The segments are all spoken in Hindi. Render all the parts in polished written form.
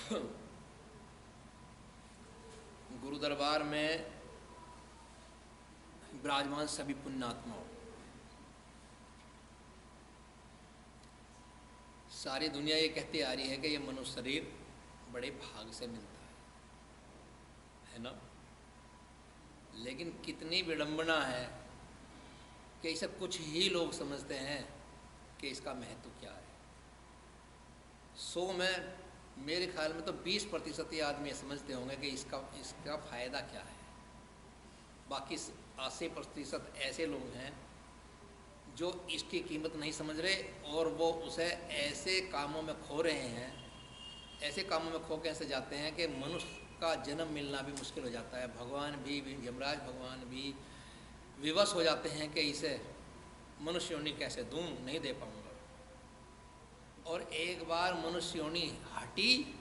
गुरु दरबार में विराजमान सभी पुण्यात्माओं, सारी दुनिया ये कहती आ रही है कि ये मनुष्य शरीर बड़े भाग से मिलता है ना। लेकिन कितनी विडंबना है कि इसे कुछ ही लोग समझते हैं कि इसका महत्व क्या है। 100 में मेरे ख्याल में तो 20% ही आदमी समझते होंगे कि इसका फ़ायदा क्या है। बाकी 80% ऐसे लोग हैं जो इसकी कीमत नहीं समझ रहे और वो उसे ऐसे कामों में खो रहे हैं, ऐसे कामों में खो के ऐसे जाते हैं कि मनुष्य का जन्म मिलना भी मुश्किल हो जाता है। भगवान भी यमराज भगवान भी विवश हो जाते हैं कि इसे मनुष्य योनि कैसे दूँ, नहीं दे पाऊँगा। और एक बार मनुष्य योनि हटी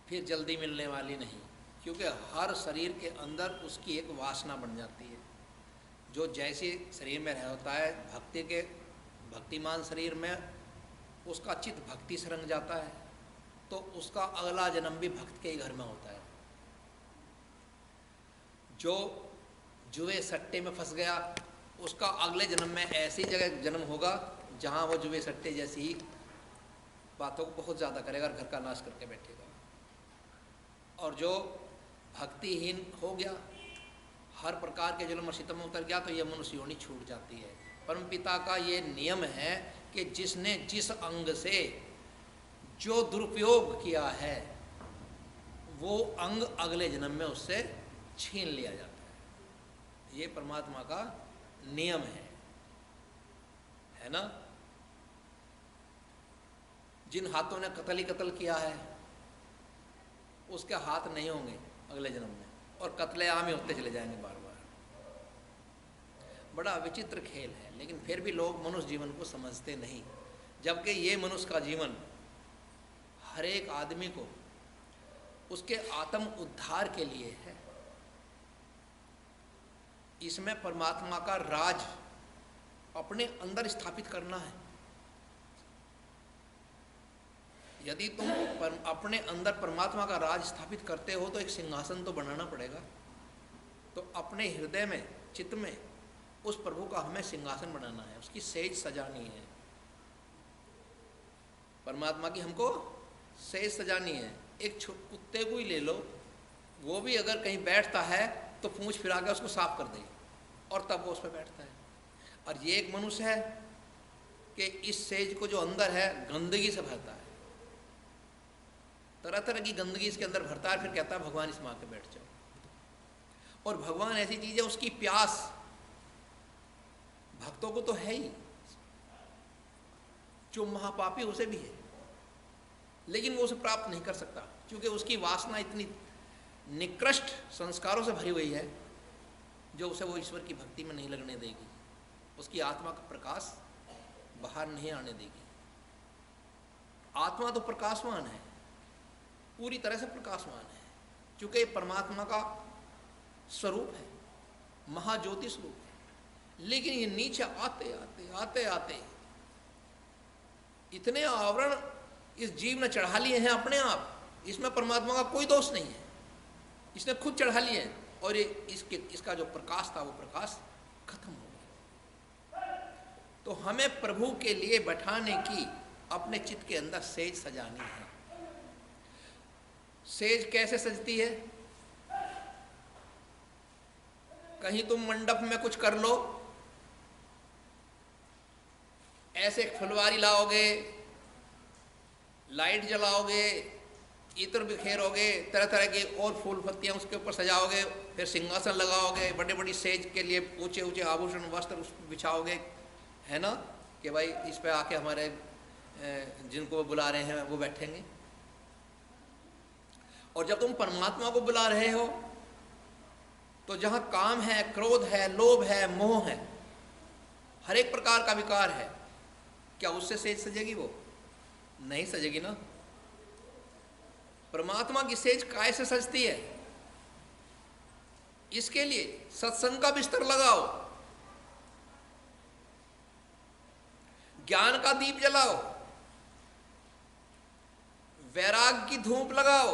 फिर जल्दी मिलने वाली नहीं, क्योंकि हर शरीर के अंदर उसकी एक वासना बन जाती है। जो जैसे शरीर में रह होता है भक्तिमान शरीर में उसका चित्त भक्ति से रंग जाता है, तो उसका अगला जन्म भी भक्त के ही घर में होता है। जो जुए सट्टे में फंस गया उसका अगले जन्म में ऐसी जगह जन्म होगा जहाँ वो जुए सट्टे जैसी ही बातों को बहुत ज़्यादा करेगा और घर का नाश करके बैठेगा। और जो भक्तिहीन हो गया, हर प्रकार के जुल्म और सितम में उतर गया, तो ये मनुष्य योनि छूट जाती है। परम पिता का ये नियम है कि जिसने जिस अंग से जो दुरुपयोग किया है वो अंग अगले जन्म में उससे छीन लिया जाता है। ये परमात्मा का नियम है ना। जिन हाथों ने कत्ल ही कत्ल किया है उसके हाथ नहीं होंगे अगले जन्म में, और कत्ले आम ही होते चले जाएंगे बार बार। बड़ा विचित्र खेल है, लेकिन फिर भी लोग मनुष्य जीवन को समझते नहीं, जबकि ये मनुष्य का जीवन हर एक आदमी को उसके आत्म उद्धार के लिए है। इसमें परमात्मा का राज अपने अंदर स्थापित करना है। यदि तुम अपने अंदर परमात्मा का राज स्थापित करते हो तो एक सिंहासन तो बनाना पड़ेगा। तो अपने हृदय में, चित्त में उस प्रभु का हमें सिंहासन बनाना है, उसकी सेज सजानी है। परमात्मा की हमको सेज सजानी है। एक कुत्ते को ही ले लो, वो भी अगर कहीं बैठता है तो पूंछ फिरा के उसको साफ कर दे और तब वो उस पर बैठता है। और ये एक मनुष्य है कि इस सेज को जो अंदर है गंदगी से भरता है, तरह तरह की गंदगी इसके अंदर भरता है, फिर कहता है भगवान इसमें आके बैठ जाओ। और भगवान ऐसी चीज है, उसकी प्यास भक्तों को तो है ही, जो महापापी उसे भी है, लेकिन वो उसे प्राप्त नहीं कर सकता क्योंकि उसकी वासना इतनी निकृष्ट संस्कारों से भरी हुई है जो उसे वो ईश्वर की भक्ति में नहीं लगने देगी, उसकी आत्मा का प्रकाश बाहर नहीं आने देगी। आत्मा तो प्रकाशवान है, पूरी तरह से प्रकाशवान है, क्योंकि ये परमात्मा का स्वरूप है, महाज्योति स्वरूप है। लेकिन ये नीचे आते आते आते आते इतने आवरण इस जीव ने चढ़ा लिए हैं अपने आप, इसमें परमात्मा का कोई दोष नहीं है, इसने खुद चढ़ा लिए हैं। और ये इसका जो प्रकाश था वो प्रकाश खत्म हो गया। तो हमें प्रभु के लिए बैठाने की अपने चित्त के अंदर सेज सजानी है। सेज कैसे सजती है? कहीं तुम मंडप में कुछ कर लो, ऐसे फुलवारी लाओगे, लाइट जलाओगे, इत्र बिखेरोगे, तरह तरह के और फूल पत्तियां उसके ऊपर सजाओगे, फिर सिंहासन लगाओगे, बड़े बड़ी सेज के लिए ऊंचे ऊंचे आभूषण वस्त्र उस पर बिछाओगे, है ना, कि भाई इस पे आके हमारे जिनको बुला रहे हैं वो बैठेंगे। और जब तुम परमात्मा को बुला रहे हो तो जहां काम है, क्रोध है, लोभ है, मोह है, हर एक प्रकार का विकार है, क्या उससे सेज सजेगी? वो नहीं सजेगी ना। परमात्मा की सेज काय से सजती है? इसके लिए सत्संग का बिस्तर लगाओ, ज्ञान का दीप जलाओ, वैराग की धूप लगाओ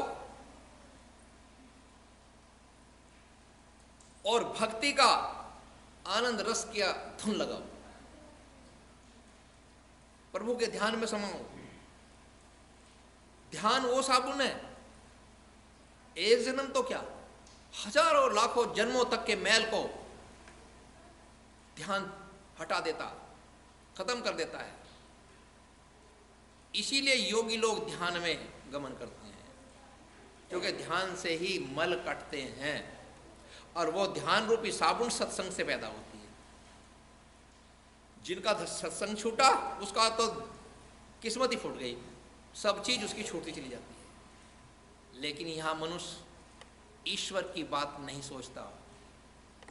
और भक्ति का आनंद रस किया धुन लगाओ, प्रभु के ध्यान में समाओ। ध्यान वो साबुन है, एक जन्म तो क्या हजारों लाखों जन्मों तक के मैल को ध्यान हटा देता, खत्म कर देता है। इसीलिए योगी लोग ध्यान में गमन करते हैं, क्योंकि ध्यान से ही मल कटते हैं और वो ध्यान रूपी साबुन सत्संग से पैदा होती है। जिनका सत्संग छूटा उसका तो किस्मत ही फूट गई, सब चीज उसकी छूटती चली जाती है। लेकिन यहां मनुष्य ईश्वर की बात नहीं सोचता,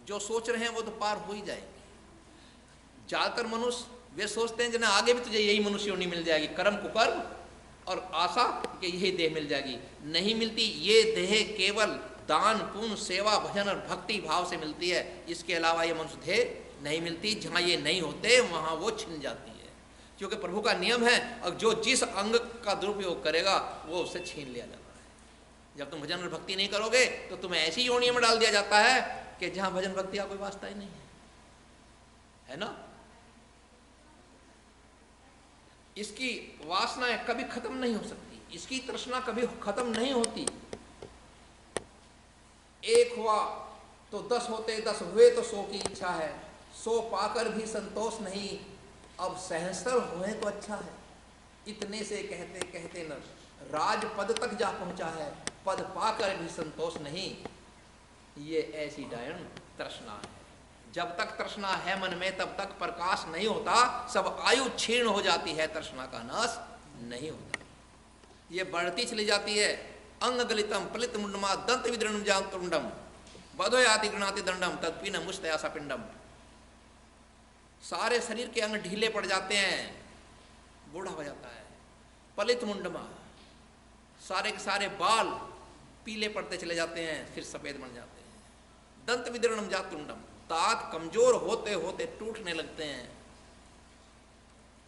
जो सोच रहे हैं वो तो पार हो ही जाएंगे। ज्यादातर मनुष्य वे सोचते हैं जिन्हें आगे भी तुझे यही मनुष्य योनि मिल जाएगी, कर्म कुकर्म और आशा कि यही देह मिल जाएगी। नहीं मिलती, ये देह केवल दान पुण्य सेवा भजन और भक्ति भाव से मिलती है। इसके अलावा ये मनुष्य देह नहीं मिलती। जहाँ ये नहीं होते वहाँ वो छिन जाती है, क्योंकि प्रभु का नियम है और जो जिस अंग का दुरुपयोग करेगा वो उससे छीन लिया जाता है। जब तुम भजन और भक्ति नहीं करोगे तो तुम्हें ऐसी योनियों में डाल दिया जाता है कि जहाँ भजन भक्ति का कोई वास्ता ही नहीं है ना। इसकी वासनाएं कभी खत्म नहीं हो सकती, इसकी तृष्णा कभी खत्म नहीं होती। एक हुआ तो 10 होते, 10 हुए तो 100 की इच्छा है, 100 पाकर भी संतोष नहीं, अब सहस्त्र हुए तो अच्छा है। इतने से कहते कहते न राज पद तक जा पहुंचा है, पद पाकर भी संतोष नहीं। ये ऐसी डायन तृष्णा है। जब तक तृष्णा है मन में तब तक प्रकाश नहीं होता, सब आयु क्षीण हो जाती है, तृष्णा का नाश नहीं होता। ये बढ़ती चली जाती है। अंग गलितम पलित मुंडमा दंत विदृणम जातुंडम बधोयाति गृणाति दंडम तत्पीन मुष्टयासा पिंडम। सारे शरीर के अंग ढीले पड़ जाते हैं, बूढ़ा हो जाता है। पलित मुंडमा, सारे के सारे बाल पीले पड़ते चले जाते हैं, फिर सफेद बन जाते हैं। दंत विदृणम जातुंडम, दांत कमजोर होते होते टूटने लगते हैं।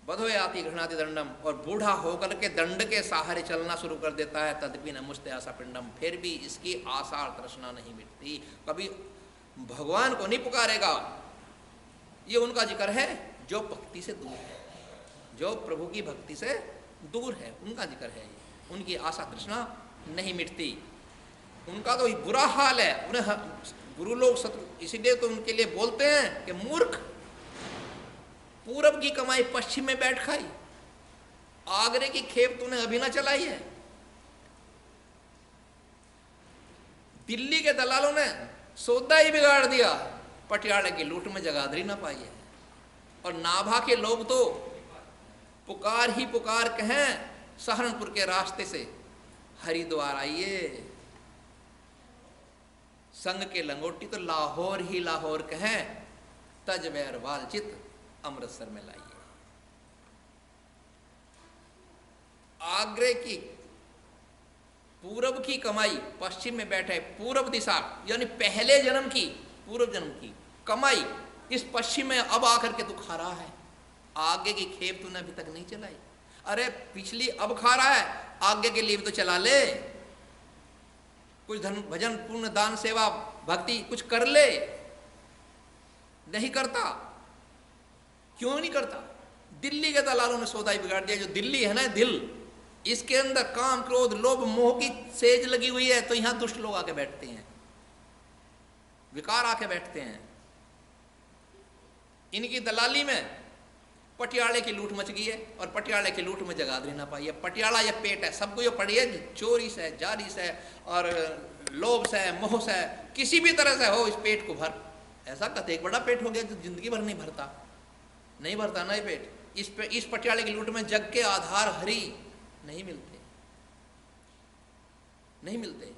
बधोयाति घृणाति दंडम, और बूढ़ा होकर के दंड के सहारे चलना शुरू कर देता है। तदपि न मुष्टे आशा पिंडम, फिर भी इसकी आशा और तृष्णा नहीं मिटती, कभी भगवान को नहीं पुकारेगा। ये उनका जिक्र है जो भक्ति से दूर है, जो प्रभु की भक्ति से दूर है, उनका जिक्र है। उनकी आशा तृष्णा नहीं मिटती, उनका तो बुरा हाल है। उन्हें गुरु लोग इसीलिए तो उनके लिए बोलते हैं कि मूर्ख, पूरब की कमाई पश्चिम में बैठ खाई, आगरे की खेप तूने अभी ना चलाई है। दिल्ली के दलालों ने सौदा ही बिगाड़ दिया, पटियाले की लूट में जगाधरी ना पाई है। और नाभा के लोग तो पुकार ही पुकार कहें सहारनपुर के रास्ते से हरिद्वार आइए, संग के लंगोटी तो लाहौर ही लाहौर कहें, तज बैर वालचित अमृतसर में लाइए। आगरे की पूरब की कमाई पश्चिम में बैठे, पूरब दिशा यानी पहले जन्म की, पूर्व जन्म की कमाई इस पश्चिम में अब आकर के तू खा रहा है। आगे की खेप तूने अभी तक नहीं चलाई। अरे पिछली अब खा रहा है, आगे के लिए भी तो चला ले। कुछ धन भजन पुण्य दान सेवा भक्ति कुछ कर ले। नहीं करता, क्यों नहीं करता? दिल्ली के दलालों ने सौदा ही बिगाड़ दिया। जो दिल्ली है ना, दिल, इसके अंदर काम क्रोध लोभ मोह की सेज लगी हुई है, तो यहां दुष्ट लोग आके बैठते हैं, विकार आके बैठते हैं। इनकी दलाली में पटियाले की लूट मच गई है, और पटियाले की लूट में जगाधरी ना पाई है। पटियाला ये पेट है, सबको ये पड़ी है चोरी से, जारी से और लोभ से, मोह से, किसी भी तरह से हो इस पेट को भर। ऐसा कहते एक बड़ा पेट हो गया जो जिंदगी भर नहीं भरता, नहीं भरता ना ये पेट। इस पटियाले की लूट में जग के आधार हरि नहीं मिलते, नहीं मिलते।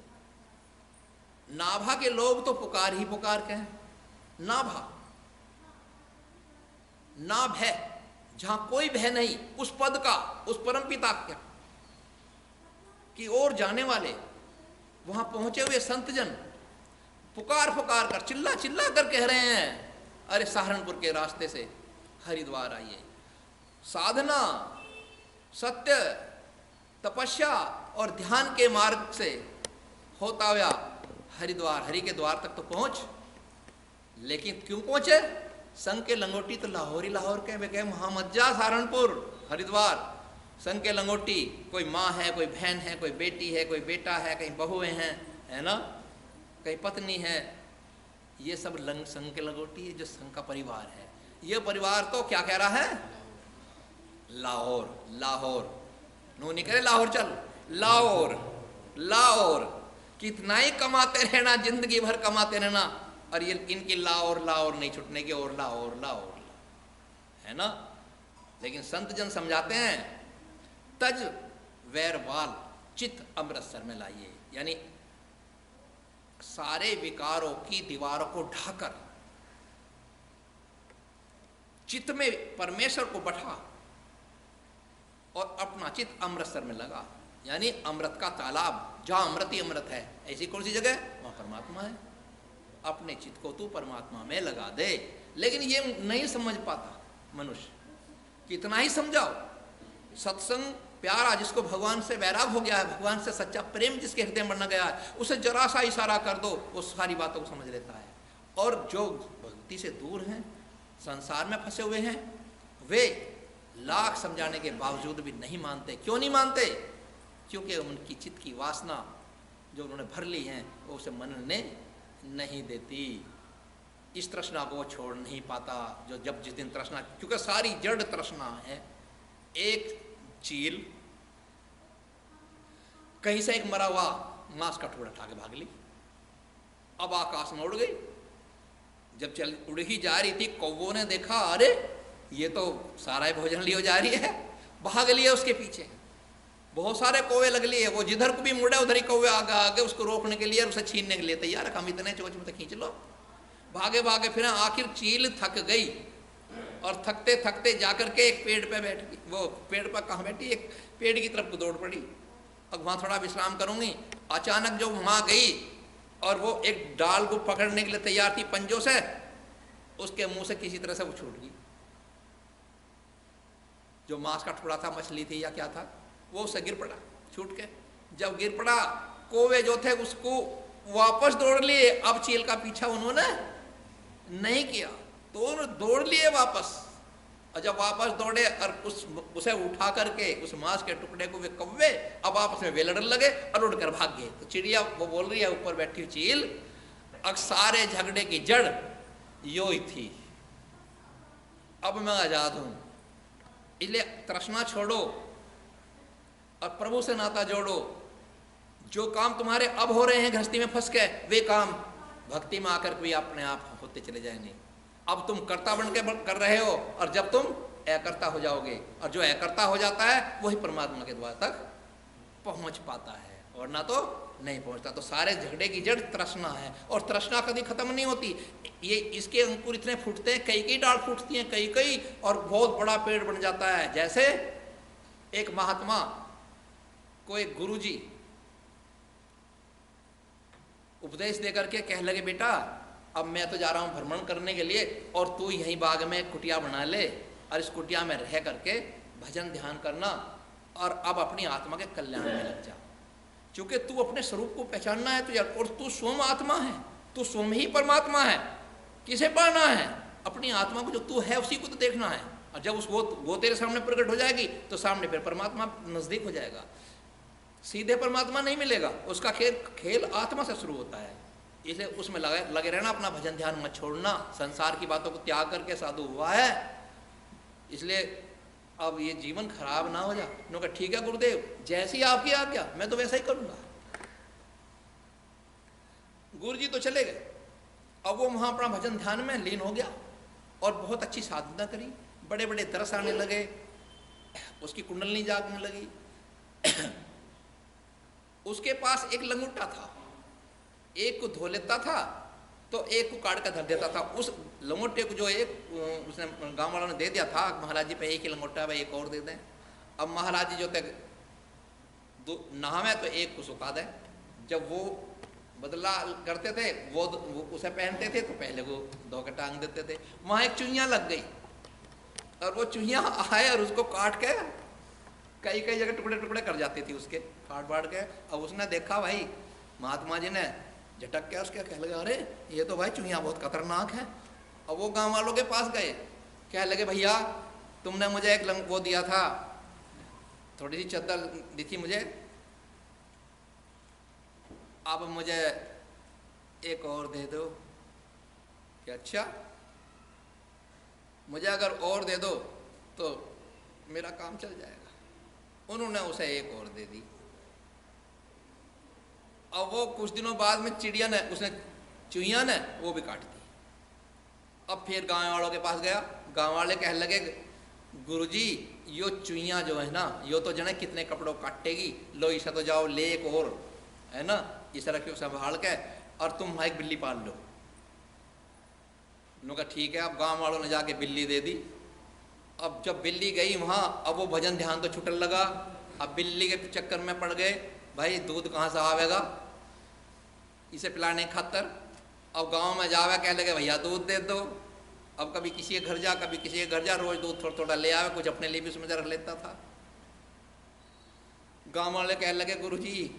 नाभा के लोग तो पुकार ही पुकार के हैं। नाभा, नाभ है जहां कोई भय नहीं, उस पद का, उस परमपिता की ओर जाने वाले, वहां पहुंचे हुए संतजन पुकार पुकार कर, चिल्ला चिल्ला कर कह रहे हैं, अरे सहारनपुर के रास्ते से हरिद्वार आइए। साधना, सत्य, तपस्या और ध्यान के मार्ग से होता हुआ हरिद्वार, हरि के द्वार तक तो पहुंच, लेकिन क्यों पहुंचे? संघ के लंगोटी तो लाहौर ही लाहौर के, वे कहे महामज्जा सहारनपुर हरिद्वार, संघ के लंगोटी, कोई माँ है, कोई बहन है, कोई बेटी है, कोई बेटा है, कहीं बहुएं हैं, है ना, कहीं पत्नी है, ये सब संघ के लंगोटी है, जो संघ का परिवार है। ये परिवार तो क्या कह रहा है? लाहौर, लाहौर, नो नहीं करे लाहौर चल, लाहौर, लाहौर, कितना ही कमाते रहना, जिंदगी भर कमाते रहना, और ये इनकी लाहौर लाहौर नहीं छुटने की, और लाहौर लाहौर, है ना। लेकिन संत जन समझाते हैं, तज वैरवाल चित अमृतसर में लाइए, यानी सारे विकारों की दीवारों को ढाकर चित्त में परमेश्वर को बैठा और अपना चित्त अमृतसर में लगा, यानी अमृत का तालाब, जहां अमृत ही अमृत है, ऐसी कौन सी जगह? वहां परमात्मा है। अपने चित्त को तू परमात्मा में लगा दे। लेकिन ये नहीं समझ पाता मनुष्य, कितना ही समझाओ। सत्संग प्यारा, जिसको भगवान से वैराग हो गया है, भगवान से सच्चा प्रेम जिसके हृदय में बन गया है, उसे जरा सा इशारा कर दो, वो सारी बातों को समझ लेता है। और जो भक्ति से दूर हैं, संसार में फंसे हुए हैं, वे लाख समझाने के बावजूद भी नहीं मानते। क्यों नहीं मानते? क्योंकि उनकी चित्त की वासना जो उन्होंने भर ली है, वो उसे मनने नहीं देती। इस तृष्णा को वो छोड़ नहीं पाता, जो जब जिस दिन तृष्णा, क्योंकि सारी जड़ तृष्णा है। एक चील कहीं से एक मरा हुआ मांस का टुकड़ा उठा के भाग ली, अब आकाश में उड़ गई। जब चल उड़ ही जा रही थी, कौवों ने देखा, अरे ये तो सारा भोजन लियो जा रही है, भाग लिए उसके पीछे। बहुत सारे कौवे लग लिए, वो जिधर को भी मुड़े उधर ही कौवे आगे आगे उसको रोकने के लिए और उसे छीनने के लिए तैयार। हम इतने चोच में तो खींच लो, भागे भागे, फिर आखिर चील थक गई और थकते थकते जाकर के एक पेड़ पे बैठ गई। वो पेड़ पर कहाँ बैठी? एक पेड़ की तरफ को दौड़ पड़ी, अब वहाँ थोड़ा विश्राम करूंगी। अचानक जो वहाँ गई और वो एक डाल को पकड़ने के लिए तैयार थी पंजों से, उसके मुंह से किसी तरह से वो छूट गई। जो मांस का टुकड़ा था, मछली थी या क्या था, वो उससे गिर पड़ा छूट के। जब गिर पड़ा, कौवे जो थे उसको वापस दौड़ लिए। अब चील का पीछा उन्होंने नहीं किया, तो उन्होंने दौड़ लिए वापस। और जब वापस दौड़े और उसे उठा करके उस मांस के टुकड़े को वे कौवे अब आपस में वे लड़ने लगे और उड़कर भाग गए। तो चिड़िया वो बोल रही है, ऊपर बैठी हुई चील, अब सारे झगड़े की जड़ यो ही थी, अब मैं आजाद हूं। इसलिए तृष्णा छोड़ो और प्रभु से नाता जोड़ो। जो काम तुम्हारे अब हो रहे हैं गृहस्थी में फंस के, वे काम भक्ति में आकर भी अपने आप होते चले जाएंगे। अब तुम कर्ता बन के कर रहे हो, और जब तुम अकर्ता हो जाओगे, और जो अकर्ता हो जाता है वही परमात्मा के द्वार तक पहुंच पाता है, और ना तो नहीं पहुंचता। तो सारे झगड़े की जड़ तृष्णा है, और तृष्णा कभी खत्म नहीं होती। ये इसके अंकुर इतने फूटते हैं, कई कई डाल फूटती हैं, कई कई, और बहुत बड़ा पेड़ बन जाता है। जैसे एक महात्मा को एक गुरुजी उपदेश देकर के कह लगे, बेटा अब मैं तो जा रहा हूं भ्रमण करने के लिए, और तू यहीं बाग में कुटिया बना ले, और इस कुटिया में रह करके भजन ध्यान करना, और अब अपनी आत्मा के कल्याण में लग जा। क्योंकि तू अपने स्वरूप को पहचानना है तुझे, और तू स्वयं आत्मा है, तू स्वयं ही परमात्मा है। किसे पाना है? अपनी आत्मा को, जो तू है उसी को तो देखना है। और जब वो तेरे सामने प्रकट हो जाएगी, तो सामने फिर परमात्मा नजदीक हो जाएगा। सीधे परमात्मा नहीं मिलेगा, उसका खेल आत्मा से शुरू होता है। इसलिए उसमें लगे रहना, अपना भजन ध्यान मत छोड़ना। संसार की बातों को त्याग करके साधु हुआ है, इसलिए अब ये जीवन खराब ना हो जाए। उन्होंने कहा ठीक है गुरुदेव, जैसी आपकी आज्ञा, मैं तो वैसा ही करूंगा। गुरु जी तो चले गए। अब वो वहां अपना भजन ध्यान में लीन हो गया और बहुत अच्छी साधना करी, बड़े बड़े दरस आने लगे, उसकी कुंडलनी जागने लगी। उसके पास एक लंगूटा था, एक को धो लेता था तो एक को काट कर धर देता था। उस लंगोटे को जो एक उसने गांव वालों ने दे दिया था, महाराज जी पे एक ही लंगोटा है, एक और दे दें। अब महाराज जी जो थे नहावे तो एक को सुखा दें। जब वो बदला करते थे, वो उसे पहनते थे तो पहले वो धो के टांग देते थे। वहां एक चुहिया लग गई और वो चुहिया आए और उसको काट के कई कई जगह टुकड़े टुकड़े कर जाती थी उसके, फाड़ फाड़ के। अब उसने देखा भाई, महात्मा जी ने झटक के उसके कह लगे अरे ये तो भाई चूहिया बहुत खतरनाक है। अब वो गांव वालों के पास गए, कह लगे भैया तुमने मुझे एक वो दिया था, थोड़ी सी चद्दर दी थी मुझे, अब मुझे एक और दे दो। कि अच्छा, मुझे अगर और दे दो तो मेरा काम चल जाएगा। उन्होंने उसे एक और दे दी। अब वो कुछ दिनों बाद में चिड़िया ने, उसने चूहिया ने वो भी काट दी। अब फिर गांव वालों के पास गया, गांव वाले कहने लगे गुरुजी यो चुईया जो है ना, यो तो जने कितने कपड़ों काटेगी, लो इसे तो जाओ ले एक और, है ना, इसे रखो संभाल के, और तुम वहाँ एक बिल्ली पाल लो। उन्होंने कहा ठीक है। अब गांव वालों ने जाके बिल्ली दे दी। अब जब बिल्ली गई वहाँ, अब वो भजन ध्यान तो छुटन लगा। अब बिल्ली के चक्कर में पड़ गए, भाई दूध कहाँ से आवेगा इसे पिलाने खातर। अब गांव में जावे, कह लगे भैया दूध दे दो। अब कभी किसी के घर जा, कभी किसी के घर जा, रोज दूध थोड़ा थोड़ा ले आवे, कुछ अपने लिए भी उसमें रख लेता था। गांव वाले कह लगे गुरुजी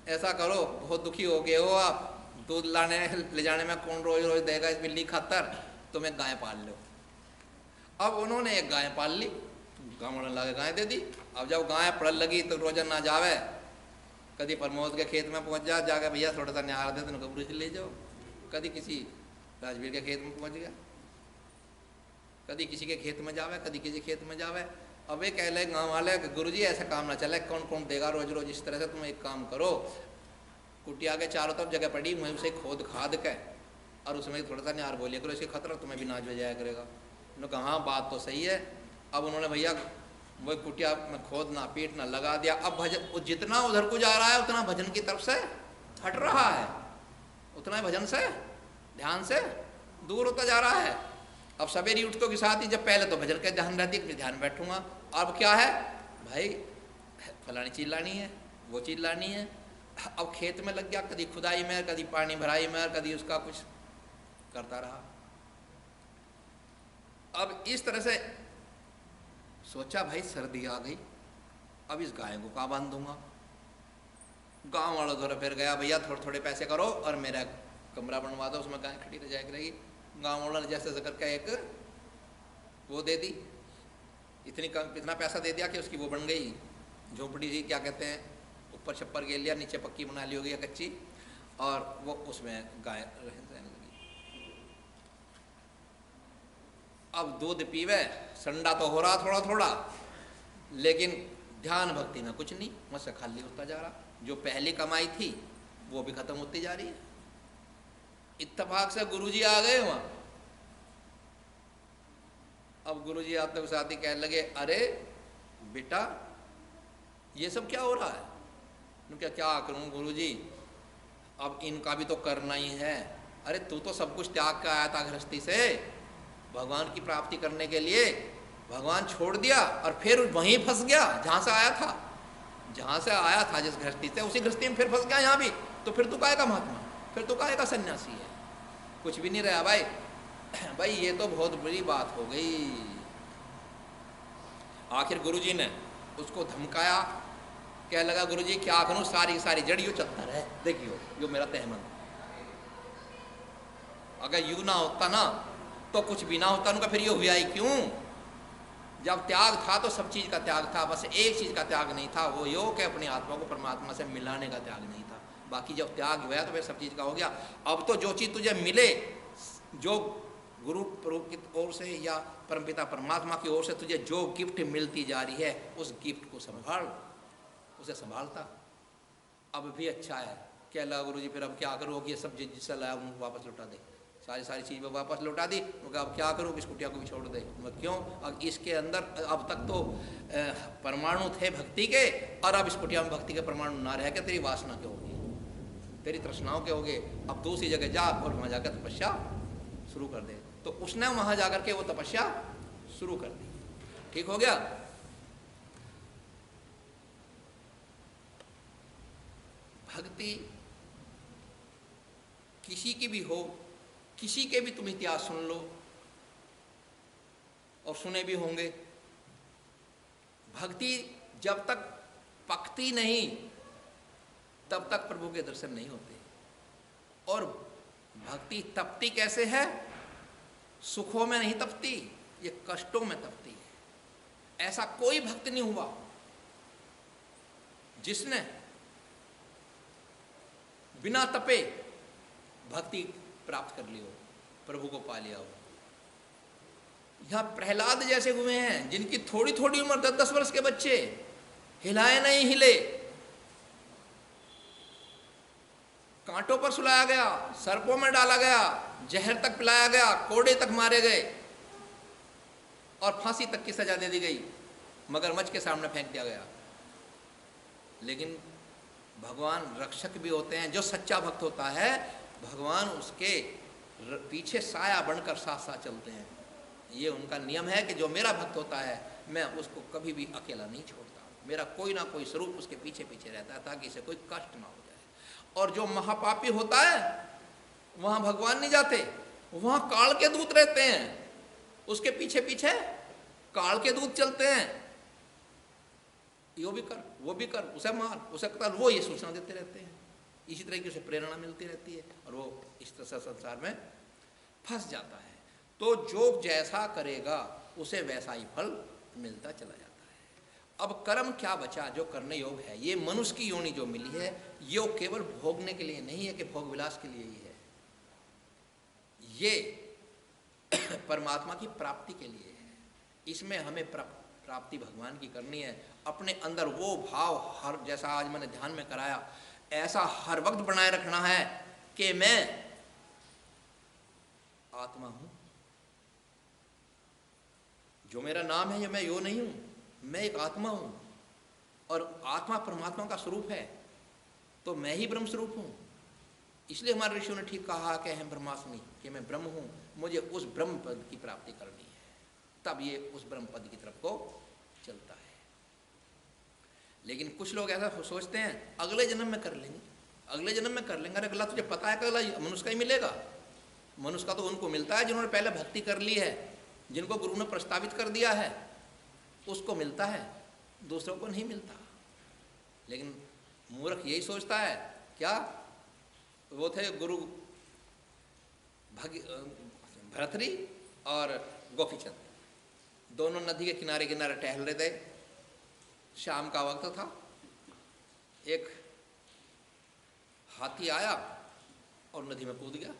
ऐसा करो, बहुत दुखी हो गए हो आप, दूध लाने ले जाने में कौन रोज रोज देगा इस बिल्ली खातर, तुम एक गाय पाल लो। अब उन्होंने एक गाय पाल ली, गाँव वाले लाके गाय दे दी। अब जब गाय पड़ल लगी तो रोजन ना जावे, कभी प्रमोद के खेत में पहुंच जा, जाके भैया थोड़ा सा निहार दे, तो गुरुजी ले जाओ। कभी किसी राजवीर के खेत में पहुंच गया, कभी किसी के खेत में जावे, कभी किसी खेत में जावे। अब वे कह ले गाँव वाले गुरुजी ऐसा काम ना चले, कौन कौन देगा रोज रोज इस तरह से, तुम एक काम करो, कुटिया के चारों तरफ जगह पड़ी, वहीं उसे खोद खाद के और उसमें थोड़ा सा निहार बोलिए करो, इसके खतरा तुम्हें भी नाच बजाया करेगा। उन्होंने कहा हाँ बात तो सही है। अब उन्होंने भैया वही कुटिया में खोदना पीटना लगा दिया। अब भजन जितना उधर को जा रहा है उतना भजन की तरफ से हट रहा है, उतना भजन से ध्यान से दूर होता जा रहा है। अब सवेरी उठतों के साथ ही, जब पहले तो भजन के ध्यान रहती है, ध्यान बैठूंगा, अब क्या है भाई फलानी चीज लानी है, वो चीज लानी है। अब खेत में लग गया, कभी खुदाई में, कभी पानी भराई में, कभी उसका कुछ करता रहा। अब इस तरह से सोचा भाई सर्दी आ गई, अब इस गाय को कहाँ बांधूंगा। गांव वालों द्वारा फिर गया, भैया थोड़े थोड़े पैसे करो और मेरा कमरा बनवा दो, उसमें गाय खड़ी रह जाया करेगी। गांव वालों ने जैसे जैसे करके एक वो दे दी, इतना पैसा दे दिया कि उसकी वो बन गई झोपड़ी जी, क्या कहते हैं, ऊपर छप्पर घेर लिया, नीचे पक्की बना ली होगी या कच्ची, और वो उसमें गाय रहने लगी। अब दूध पीवे, संडा तो हो रहा थोड़ा थोड़ा, लेकिन ध्यान भक्ति में कुछ नहीं, मुझसे खाली होता जा रहा। जो पहली कमाई थी वो भी खत्म होती जा रही है। इत्तेफाक से गुरुजी आ गए वहां। अब गुरुजी आते साथ ही कहने लगे अरे बेटा ये सब क्या हो रहा है। क्या करूं गुरुजी, अब इनका भी तो करना ही है। अरे तू तो सब कुछ त्याग कर आया था गृहस्थी से, भगवान की प्राप्ति करने के लिए भगवान छोड़ दिया और फिर वहीं फंस गया जहां से आया था, जहां से आया था जिस गृहस्थी से, उसी गृहस्थी में फिर फंस गया यहाँ भी। तो फिर तू काहे का महात्मा, फिर तू काहे का सन्यासी है, कुछ भी नहीं रहा भाई। भाई ये तो बहुत बड़ी बात हो गई। आखिर गुरुजी ने उसको धमकाया, क्या लगा गुरुजी क्या करूं, सारी सारी जड़ यू चलता रहे, देखियो यो मेरा तहमन, अगर यू ना होता ना तो कुछ भी ना होता, उनका फिर ये हुआ ही क्यों। जब त्याग था तो सब चीज का त्याग था, बस एक चीज का त्याग नहीं था, वो योग के अपनी आत्मा को परमात्मा से मिलाने का त्याग नहीं था। बाकी जब त्याग हुआ तो फिर सब चीज का हो गया। अब तो जो चीज तुझे मिले, जो गुरु की ओर से या परमपिता परमात्मा की ओर से तुझे जो गिफ्ट मिलती जा रही है, उस गिफ्ट को संभाल, उसे संभालता। अब भी अच्छा है, क्या लगा गुरु जी फिर अब क्या करो कि ये सब जिससे लाया उनको वापस लौटा दे, सारी चीज़ में वापस लौटा दी। मैं अब क्या करूँ, इस कुटिया को भी छोड़ दे। मैं क्यों, अब इसके अंदर अब तक तो परमाणु थे भक्ति के, और अब इस कुटिया में भक्ति के परमाणु ना रह के तेरी वासना के होगी, तेरी तृष्णाओं के होगे। अब दूसरी जगह जा और वहाँ जाकर तपस्या शुरू कर दे। तो उसने वहाँ जाकर के वो तपस्या शुरू कर दी। ठीक हो गया। भक्ति किसी की भी हो, किसी के भी तुम इतिहास सुन लो और सुने भी होंगे, भक्ति जब तक पकती नहीं तब तक प्रभु के दर्शन नहीं होते। और भक्ति तपती कैसे है? सुखों में नहीं तपती, ये कष्टों में तपती है। ऐसा कोई भक्त नहीं हुआ जिसने बिना तपे भक्ति प्राप्त कर ली हो, प्रभु को पा लिया हो। यहां प्रहलाद जैसे हुए हैं जिनकी थोड़ी थोड़ी उम्र, 10-10 वर्ष के बच्चे, हिलाए नहीं हिले, कांटों पर सुलाया गया, सर्पों में डाला गया, जहर तक पिलाया गया, कोड़े तक मारे गए और फांसी तक की सजा दे दी गई, मगरमच्छ के सामने फेंक दिया गया। लेकिन भगवान रक्षक भी होते हैं। जो सच्चा भक्त होता है भगवान उसके पीछे साया बनकर साथ साथ चलते हैं। ये उनका नियम है कि जो मेरा भक्त होता है मैं उसको कभी भी अकेला नहीं छोड़ता, मेरा कोई ना कोई स्वरूप उसके पीछे पीछे रहता है ताकि इसे कोई कष्ट ना हो जाए। और जो महापापी होता है वहां भगवान नहीं जाते, वहां काल के दूत रहते हैं, उसके पीछे पीछे काल के दूत चलते हैं। यो भी कर, वो भी कर, उसे मार, उसे कतल, वो ये सूचना देते रहते हैं। इसी तरह की उसे प्रेरणा मिलती रहती है और वो इस तरह से संसार में फंस जाता है। तो जो जैसा करेगा उसे वैसा ही फल मिलता चला जाता है। अब कर्म क्या बचा जो करने योग है? ये मनुष्य की योनि जो मिली है ये केवल भोगने के लिए नहीं है कि भोग विलास के लिए ही है, ये परमात्मा की प्राप्ति के लिए है। इसमें हमें प्राप्ति भगवान की करनी है। अपने अंदर वो भाव, हर जैसा आज मैंने ध्यान में कराया, ऐसा हर वक्त बनाए रखना है कि मैं आत्मा हूं, जो मेरा नाम है ये मैं यो नहीं हूं, मैं एक आत्मा हूं और आत्मा परमात्मा का स्वरूप है, तो मैं ही ब्रह्म स्वरूप हूं। इसलिए हमारे ऋषियों ने ठीक कहा कि हम ब्रह्मास्मि, कि मैं ब्रह्म हूं, मुझे उस ब्रह्म पद की प्राप्ति करनी है, तब ये उस ब्रह्म पद की तरफ को चलता है। लेकिन कुछ लोग ऐसा सोचते हैं अगले जन्म में कर लेंगे, अगले जन्म में कर लेंगे। अरे अगला तुझे पता है कि अगला मनुष्य का ही मिलेगा? मनुष्य का तो उनको मिलता है जिन्होंने पहले भक्ति कर ली है, जिनको गुरु ने प्रस्तावित कर दिया है, उसको मिलता है, दूसरों को नहीं मिलता। लेकिन मूर्ख यही सोचता है, क्या वो थे गुरु भरतरी और गोपीचंद, दोनों नदी के किनारे किनारे टहल रहे थे। शाम का वक्त था, एक हाथी आया और नदी में कूद गया।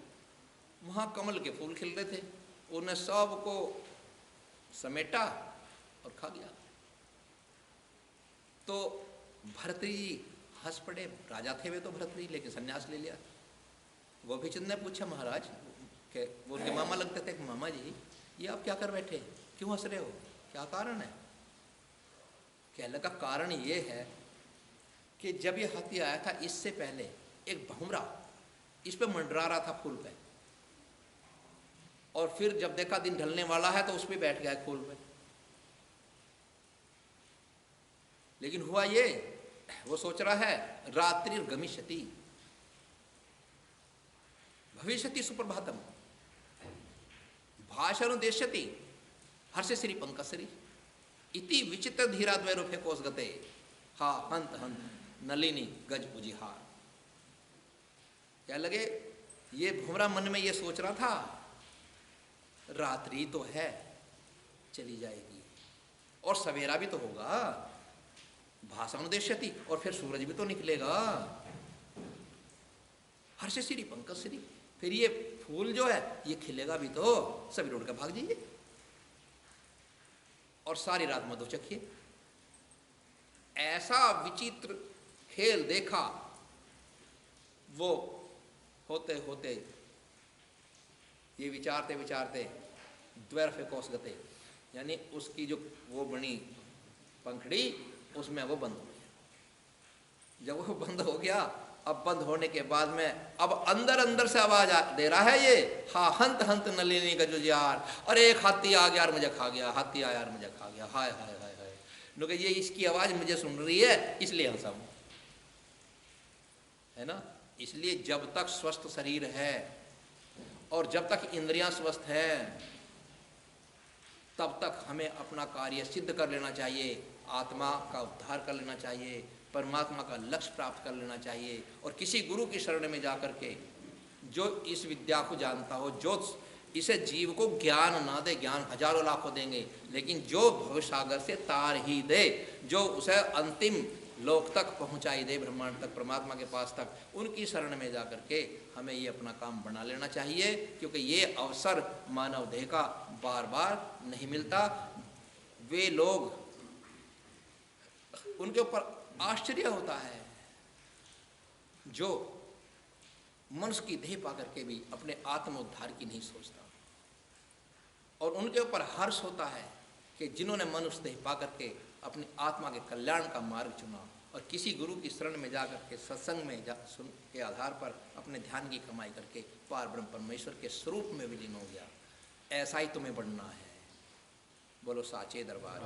वहां कमल के फूल खिल रहे थे, उन्हें सबको समेटा और खा गया। तो भरतरी हंस पड़े, राजा थे वे तो भरतरी, लेकिन संन्यास ले लिया। गोपीचंद ने पूछा महाराज, के वो उनके मामा लगते थे, मामा जी ये आप क्या कर बैठे, क्यों हंस रहे हो, क्या कारण है? कहने का कारण ये है कि जब ये हाथी आया था इससे पहले एक भंवरा इस पे मंडरा रहा था फूल पे, और फिर जब देखा दिन ढलने वाला है तो उस पे बैठ गया फूल पे। लेकिन हुआ ये, वो सोच रहा है रात्रि गमिष्यति भविष्यति सुप्रभातम भाषानुदेश्यति हर्ष श्री पंकसरी इति विचित्र धीरा द्वैरूपे कोस गते हा हंत हंत नलिनी गज उजिहार। क्या लगे, ये भुमरा मन में ये सोच रहा था रात्रि तो है चली जाएगी और सवेरा भी तो होगा, भाषानुदेश्यति, और फिर सूरज भी तो निकलेगा, हर्ष श्री पंकसरी, फिर ये फूल जो है ये खिलेगा भी तो, सभी उड़ कर भाग जाइए और सारी रात मधु चखिए। ऐसा विचित्र खेल देखा। वो होते होते ये विचारते विचारते द्वैरफे कोस गते, यानी उसकी जो वो बनी पंखड़ी उसमें वो बंद हो गया। जब वो बंद हो गया, अब बंद होने के बाद में अब अंदर अंदर से आवाज दे रहा है ये, हा हंत हंत नलिनी का जुझार, अरे एक हाथी आ गया और मुझे खा गया, हाथी आया और मुझे खा गया, हाय हाय हाय हाय। लोग ये इसकी आवाज मुझे सुन रही है इसलिए हंसा हूं, है ना। इसलिए जब तक स्वस्थ शरीर है और जब तक इंद्रियां स्वस्थ हैं तब तक हमें अपना कार्य सिद्ध कर लेना चाहिए, आत्मा का उद्धार कर लेना चाहिए, परमात्मा का लक्ष्य प्राप्त कर लेना चाहिए। और किसी गुरु की शरण में जा कर के जो इस विद्या को जानता हो, जो इसे जीव को ज्ञान ना दे, ज्ञान हजारों लाखों देंगे, लेकिन जो भवसागर से तार ही दे, जो उसे अंतिम लोक तक पहुंचाई दे, ब्रह्मांड तक, परमात्मा के पास तक, उनकी शरण में जा कर के हमें ये अपना काम बना लेना चाहिए। क्योंकि ये अवसर मानव देह का बार बार नहीं मिलता। वे लोग, उनके ऊपर आश्चर्य होता है जो मनुष्य की देह पा करके भी अपने आत्मोद्धार की नहीं सोचता, और उनके ऊपर हर्ष होता है कि जिन्होंने मनुष्य देह पा करके अपनी आत्मा के कल्याण का मार्ग चुना और किसी गुरु की शरण में जाकर के सत्संग में सुन के आधार पर अपने ध्यान की कमाई करके पार ब्रह्म परमेश्वर के स्वरूप में विलीन हो गया। ऐसा ही तुम्हें बनना है। बोलो साचे दरबार।